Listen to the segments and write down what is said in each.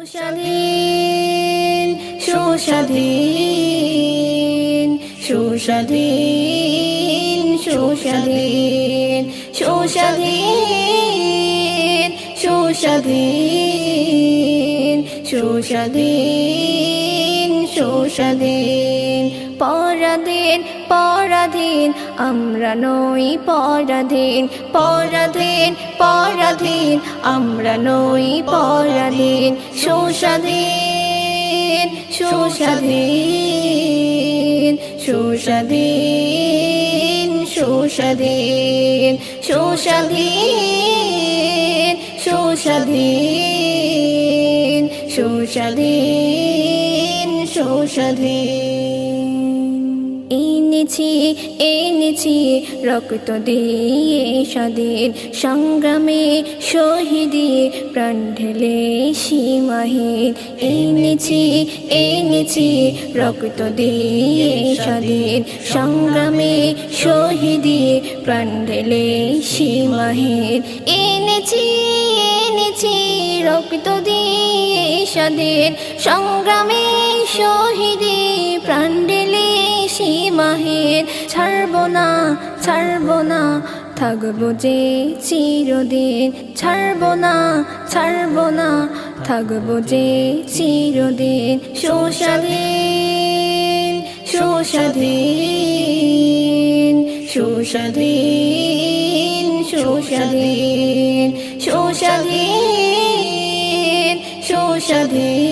সুস্বাধীন সুস্বাধীন সুস্বাধীন সুস্বাধীন সুস্বাধীন সুস্বাধীন সুস্বাধীন সুস্বাধীন পরাধীন পরাধীন আমরা নই পরাধীন পরাধীন পরাধীন আমরা নই পরাধীন সুস্বাধীন সুস্বাধীন সুস্বাধীন সুস্বাধীন সুস্বাধীন সুস্বাধীন সুস্বাধীন সুস্বাধীন এনেছি রক্ত দিয়ে স্বাধীন সংগ্রামে শহীদি প্রাণ ঢেলে সীমাহীন এনেছি রক্ত দিয়ে স্বাধীন সংগ্রামে শহীদি প্রাণ ঢেলে সীমাহীন এনেছি রক্ত দিয়ে স্বাধীন সংগ্রামে শহীদি প্রাণ ঢেলে সীমাহীন ছাড়ব না থাকবো যে চিরদিন ছাড়ব না থাকবো যে চিরদিন সুস্বাধীন সুস্বাধীন সুস্বাধীন সুস্বাধীন সুস্বাধীন সুস্বাধীন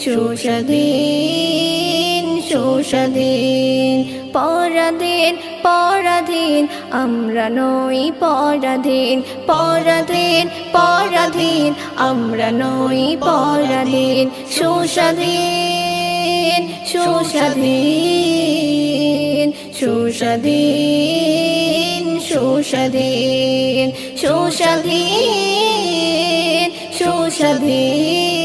সুস্বাধীন সুস্বাধীন পরাধীন পরাধীন আমরা নই পরাধীন পরাধীন পরাধীন আমরা নই পরাধীন সুস্বাধীন সুস্বাধীন সুস্বাধীন সুস্বাধীন সুস্বাধীন সুস্বাধীন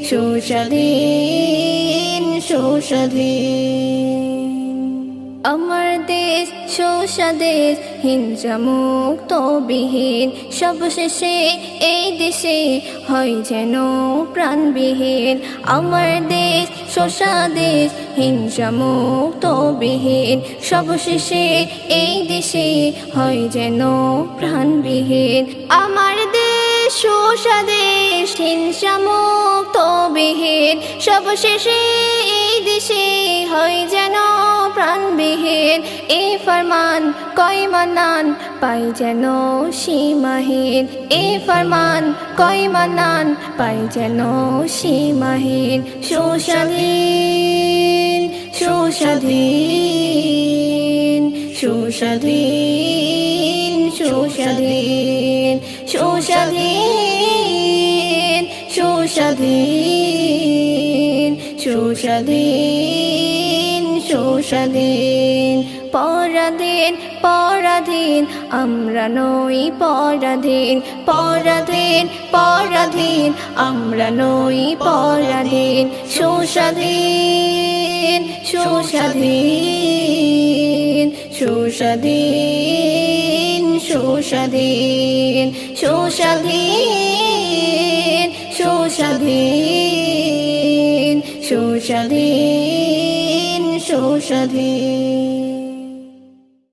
সুস্বাধীন সুস্বাধীন আমার দেশ সুস্বাদেশ হিংসা মুক্ত বিহীন সবশেষে এই দেশে হয় যেন প্রাণবিহীন আমার দেশ সুস্বাদেশ হিংসা মুক্ত বিহীন সবশেষে এই দেশে হয় যেন প্রাণবিহীন আমার দেশ সুস্বাদেশ হিংসা মুক্ত বিহীন সবশেষে এই দেশে হয় যেন প্রাণবিহীন এই ফরমান কয় মানান পাই যেন সীমাহীন এই ফরমান কয় মানান পাই যেন সীমাহীন সুস্বাধীন সুস্বাধীন সুস্বাধীন সুস্বাধীন সুস্বাধীন সুস্বাধীন সুস্বাধীন সুস্বাধীন পরাধীন পরাধীন আমরা নই পরাধীন পরাধীন পরাধীন আমরা নই পরাধীন সুস্বাধীন সুস্বাধীন সুস্বাধীন সুস্বাধীন সুস্বাধীন সুস্বাধীন সুস্বাধীন সুস্বাধীন